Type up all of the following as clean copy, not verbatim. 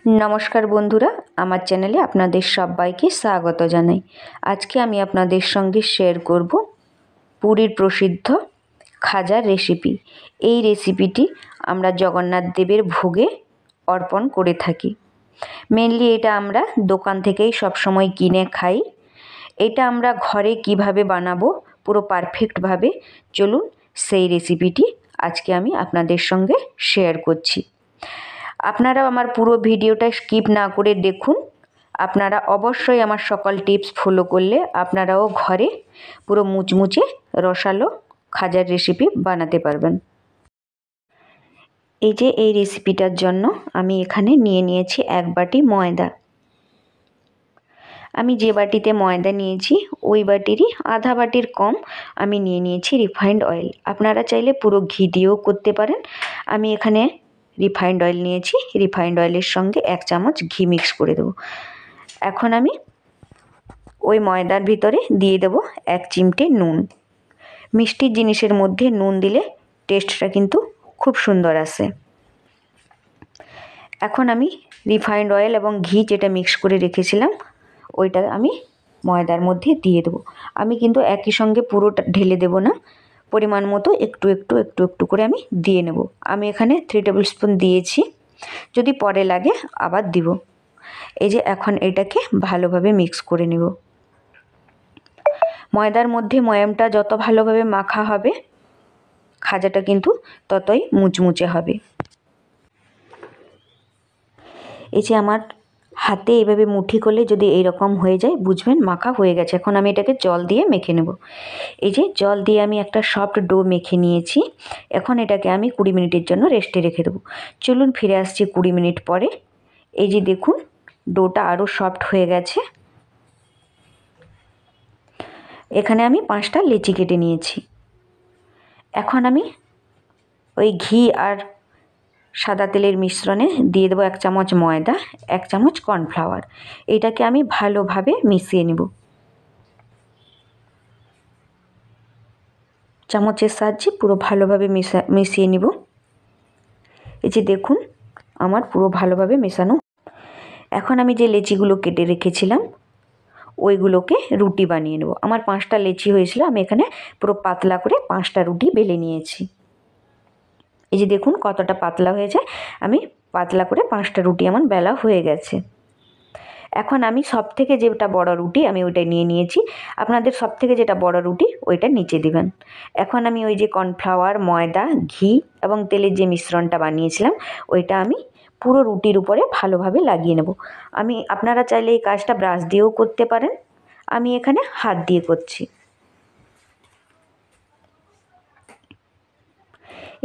नमस्कार बंधुरा आमार चैनेले आपनादेर सबाइके स्वागत जानाई। आज के आमी आपनादेर संगे शेयर करब पुरीर प्रसिद्ध खाजार रेसिपि। এই রেসিপিটি আমরা জগন্নাথ দেবের ভোগে অর্পণ করে থাকি। মেনলি এটা আমরা দোকান থেকেই সব সময় কিনে খাই। এটা আমরা ঘরে কিভাবে বানাবো পুরো পারফেক্ট ভাবে চলুন সেই রেসিপিটি আজকে আমি আপনাদের সঙ্গে শেয়ার করছি। আপনারা আমার পুরো ভিডিওটা স্কিপ না করে দেখুন। আপনারা অবশ্যই আমার সকল টিপস ফলো করলে আপনারাও ঘরে পুরো মুচমুচে রসালো খাজার রেসিপি বানাতে পারবেন। এই যে এই রেসিপিটার জন্য আমি এখানে নিয়ে নিয়েছি এক বাটি ময়দা। আমি যে বাটিতে ময়দা নিয়েছি ওই বাটিরই আধা বাটির কম আমি নিয়ে নিয়েছি রিফাইন্ড অয়েল। আপনারা চাইলে পুরো ঘি দিয়েও করতে পারেন। আমি এখানে রিফাইন্ড অয়েল নিয়েছি। রিফাইন্ড অয়েলের সঙ্গে 1 চামচ ঘি মিক্স করে দেব। এখন আমি ওই ময়দার ভিতরে দিয়ে দেব 1 চিমটে নুন। মিষ্টির জিনিসের মধ্যে নুন দিলে টেস্টটা কিন্তু খুব সুন্দর আসে। এখন আমি রিফাইন্ড অয়েল এবং ঘি যেটা মিক্স করে রেখেছিলাম ওইটা আমি ময়দার মধ্যে দিয়ে দেব। আমি কিন্তু একই সঙ্গে পুরোটা ঢেলে দেব না, পরিমাণ মতো একটু একটু করে আমি দিয়ে নেব। আমি এখানে 3 টেবিল স্পুন দিয়েছি, যদি পরে লাগে আবার দিব। এই যে এখন এটাকে ভালোভাবে মিক্স করে নেব। ময়দার মধ্যে ময়ামটা যত ভালোভাবে মাখা হবে খাজাটা কিন্তু ততই মুচমুচে হবে। এই যে আমার হাতে এইভাবে মুঠি করলে যদি এইরকম হয়ে যায় বুঝবেন মাখা হয়ে গেছে। এখন আমি এটাকে জল দিয়ে মেখে নেব। এই যে জল দিয়ে আমি একটা সফট ডো মেখে নিয়েছি। এখন এটাকে আমি 20 মিনিটের জন্য রেস্টে রেখে দেবো। চলুন ফিরে আসছি 20 মিনিট পরে। এই যে দেখুন ডোটা আরও সফট হয়ে গেছে। এখানে আমি 5টা লেচি কেটে নিয়েছি। এখন আমি ওই ঘি আর সাদা তেলের মিশ্রণে দিয়ে দেবো 1 চামচ ময়দা, 1 চামচ কর্নফ্লাওয়ার। এটাকে আমি ভালোভাবে মিশিয়ে নেব। চামচের সাহায্যে পুরো ভালোভাবে মিশিয়ে নিব। এই যে দেখুন আমার পুরো ভালোভাবে মেশানো। এখন আমি যে লেচিগুলো কেটে রেখেছিলাম ওইগুলোকে রুটি বানিয়ে নেব। আমার 5টা লেচি হয়েছিল, আমি এখানে পুরো পাতলা করে 5টা রুটি বেলে নিয়েছি। এই যে দেখুন কতটা পাতলা হয়ে যায়। আমি পাতলা করে 5টা রুটি আমার বেলা হয়ে গেছে। এখন আমি সবথেকে যেটা বড় রুটি আমি ওইটা নিয়ে নিয়েছি। আপনাদের সবথেকে যেটা বড় রুটি ওইটা নিচে দিবেন। এখন আমি ওই যে কর্নফ্লাওয়ার, ময়দা, ঘি এবং তেলের যে মিশ্রণটা বানিয়েছিলাম ওইটা আমি পুরো রুটির উপরে ভালোভাবে লাগিয়ে নেব। আপনারা চাইলে এই কাজটা ব্রাশ দিয়েও করতে পারেন, আমি এখানে হাত দিয়ে করছি।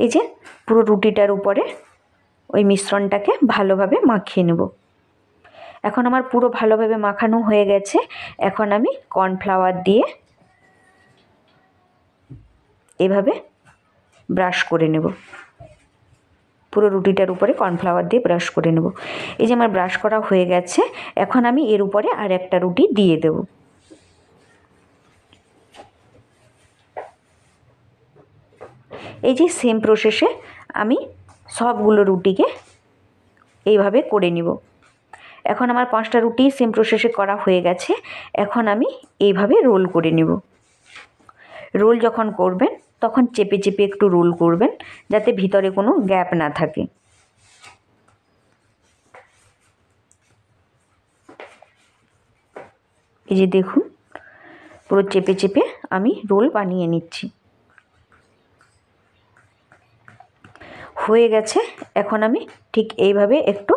এই যে পুরো রুটিটার উপরে ওই মিশ্রণটাকে ভালোভাবে মাখিয়ে নেব। এখন আমার পুরো ভালোভাবে মাখানো হয়ে গেছে। এখন আমি কর্নফ্লাওয়ার দিয়ে এভাবে ব্রাশ করে নেব। পুরো রুটিটার উপরে কর্নফ্লাওয়ার দিয়ে ব্রাশ করে নেব। এই যে আমার ব্রাশ করা হয়ে গেছে। এখন আমি এর উপরে আর একটা রুটি দিয়ে দেব। এই যে সেম প্রসেসে আমি সবগুলো রুটিকে এইভাবে করে নিব। এখন আমার 5টা রুটি সেম প্রসেসে করা হয়ে গেছে। এখন আমি এইভাবে রোল করে নেব। রোল যখন করবেন তখন চেপে চেপে একটু রোল করবেন যাতে ভিতরে কোনো গ্যাপ না থাকে। এই যে দেখুন পুরো চেপে চেপে আমি রোল বানিয়ে নিচ্ছি। হয়ে গেছে। এখন আমি ঠিক এইভাবে একটু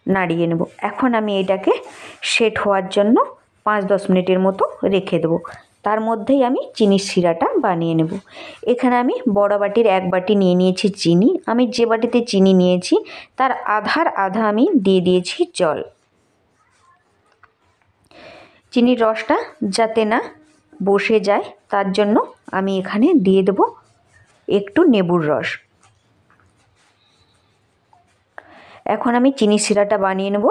নাড়িয়ে নেব। এখন আমি এটাকে সেট হওয়ার জন্য 5-10 মিনিটের মতো রেখে দেবো। তার মধ্যেই আমি চিনির শিরাটা বানিয়ে নেব। এখানে আমি বড় বাটির 1 বাটি নিয়ে নিয়েছি চিনি। আমি যে বাটিতে চিনি নিয়েছি তার আধার আধা আমি দিয়ে দিয়েছি জল। চিনির রসটা যাতে না বসে যায় তার জন্য আমি এখানে দিয়ে দেব একটু লেবুর রস। এখন আমি চিনি শিরাটা বানিয়ে নেব।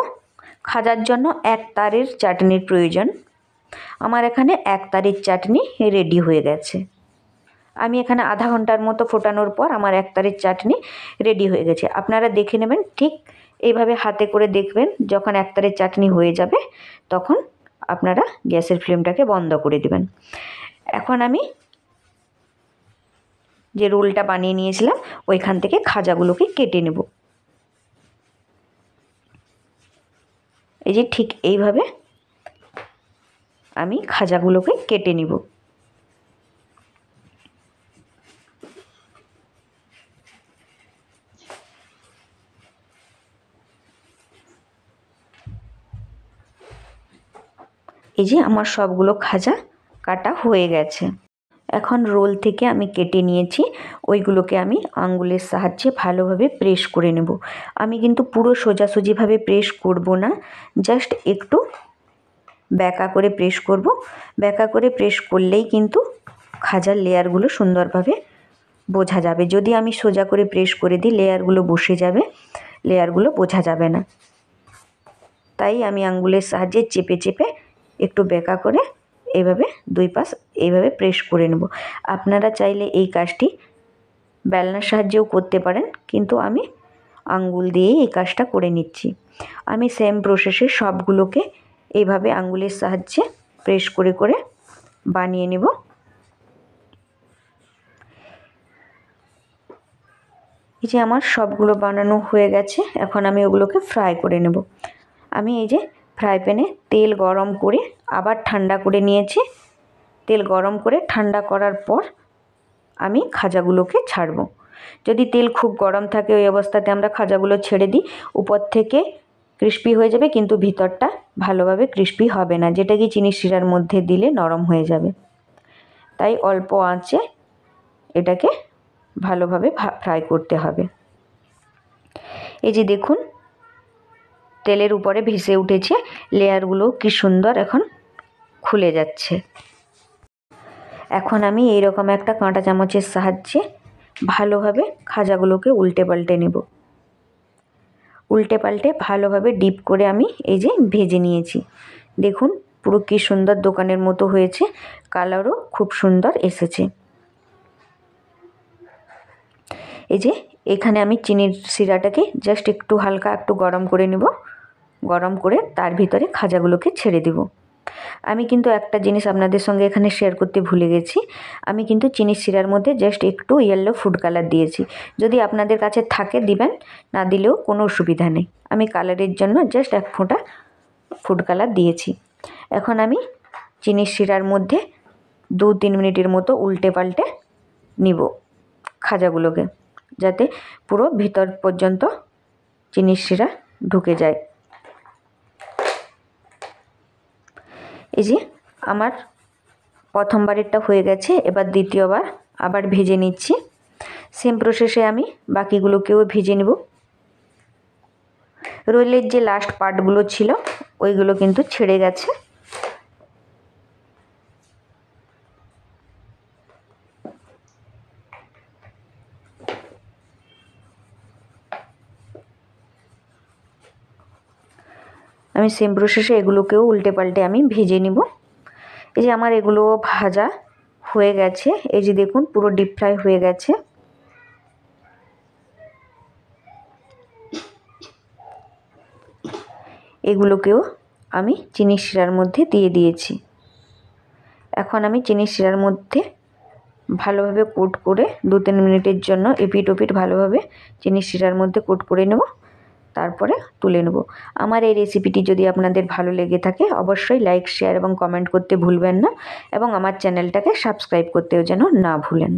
খাজার জন্য 1 তারের চাটনির প্রয়োজন। আমার এখানে 1 তারের চাটনি রেডি হয়ে গেছে। আমি এখানে আধা ঘন্টার মতো ফোটানোর পর আমার একতারের চাটনি রেডি হয়ে গেছে। আপনারা দেখে নেবেন, ঠিক এইভাবে হাতে করে দেখবেন, যখন একতারের চাটনি হয়ে যাবে তখন আপনারা গ্যাসের ফ্লেমটাকে বন্ধ করে দেবেন। এখন আমি যে রোলটা বানিয়ে নিয়েছিলাম ওইখান থেকে খাজাগুলোকে কেটে নেব। এই যে ঠিক এইভাবে আমি খাজাগুলোকে কেটে নিব। এই যে আমার সবগুলো খাজা কাটা হয়ে গেছে। এখন রোল থেকে আমি কেটে নিয়েছি, ওইগুলোকে আমি আঙ্গুলের সাহায্যে ভালোভাবে প্রেস করে নেব। আমি কিন্তু পুরো সোজাসুজিভাবে প্রেস করব না, জাস্ট একটু ব্যাকা করে প্রেস করব। ব্যাকা করে প্রেস করলেই কিন্তু খাজার লেয়ারগুলো সুন্দরভাবে বোঝা যাবে। যদি আমি সোজা করে প্রেস করে দিই লেয়ারগুলো বসে যাবে, লেয়ারগুলো বোঝা যাবে না। তাই আমি আঙ্গুলের সাহায্যে চেপে চেপে একটু ব্যাকা করে এইভাবে দুই পাশ এইভাবে প্রেস করে নেব। আপনারা চাইলে এই কাজটি বেলনার সাহায্যেও করতে পারেন, কিন্তু আমি আঙ্গুল দিয়েই এই কাজটা করে নিচ্ছি। আমি সেম প্রসেসে সবগুলোকে এইভাবে আঙ্গুলের সাহায্যে প্রেস করে করে বানিয়ে নেব। এই যে আমার সবগুলো বানানো হয়ে গেছে, এখন আমি ওগুলোকে ফ্রাই করে নেব। আমি এই যে ফ্রাই প্যানে তেল গরম করে আবার ঠান্ডা করে নিয়েছি। তেল গরম করে ঠান্ডা করার পর আমি খাজাগুলোকে ছাড়ব। যদি তেল খুব গরম থাকে ওই অবস্থাতে আমরা খাজাগুলো ছেড়ে দিই, উপর থেকে ক্রিস্পি হয়ে যাবে কিন্তু ভিতরটা ভালোভাবে ক্রিস্পি হবে না, যেটা কি চিনির শিরার মধ্যে দিলে নরম হয়ে যাবে। তাই অল্প আঁচে এটাকে ভালোভাবে ফ্রাই করতে হবে। এই যে দেখুন তেলের উপরে ভেসে উঠেছে, লেয়ারগুলো কি সুন্দর এখন খুলে যাচ্ছে। এখন আমি এইরকম একটা কাঁটা চামচের সাহায্যে ভালোভাবে খাজাগুলোকে উল্টে পাল্টে নেব। উল্টে পাল্টে ভালোভাবে ডিপ করে আমি এই যে ভেজে নিয়েছি। দেখুন পুরো কি সুন্দর দোকানের মতো হয়েছে, কালারও খুব সুন্দর এসেছে। এই যে এখানে আমি চিনির শিরাটাকে জাস্ট একটু হালকা একটু গরম করে নেব। গরম করে তার ভিতরে খাজাগুলোকে ছেড়ে দেব। আমি কিন্তু একটা জিনিস আপনাদের সঙ্গে এখানে শেয়ার করতে ভুলে গেছি, আমি কিন্তু চিনির শিরার মধ্যে জাস্ট একটু ইয়েলো ফুড কালার দিয়েছি। যদি আপনাদের কাছে থাকে দিবেন, না দিলেও কোনো অসুবিধা নেই। আমি কালারের জন্য জাস্ট এক ফোঁটা ফুড কালার দিয়েছি। এখন আমি চিনির শিরার মধ্যে 2-3 মিনিটের মতো উল্টে পাল্টে নিব খাজাগুলোকে, যাতে পুরো ভিতর পর্যন্ত চিনির শিরা ঢুকে যায়। এই যে আমার প্রথমবারেরটা হয়ে গেছে, এবার দ্বিতীয়বার আবার ভেজে নিচ্ছি। সেম প্রসেসে আমি বাকিগুলোকেও ভেজে নেব। রোলের যে লাস্ট পার্টগুলো ছিল ওইগুলো কিন্তু ছেড়ে গেছে। আমি সেম প্রসেসে এগুলোকেও উল্টে পাল্টে আমি ভেজে নিব। এই যে আমার এগুলো ভাজা হয়ে গেছে, এই যে দেখুন পুরো ডিপ ফ্রাই হয়ে গেছে। এগুলোকেও আমি চিনির শিরার মধ্যে দিয়ে দিয়েছি। এখন আমি চিনির শিরার মধ্যে ভালোভাবে কোট করে 2-3 মিনিটের জন্য এপিট ওপিট ভালোভাবে চিনির শিরার মধ্যে কোট করে নেব, তারপরে তুলে নেব। আমার এই রেসিপিটি যদি আপনাদের ভালো লেগে থাকে অবশ্যই লাইক, শেয়ার এবং কমেন্ট করতে ভুলবেন না, এবং আমার চ্যানেলটাকে সাবস্ক্রাইব করতেও যেন না ভুলেন।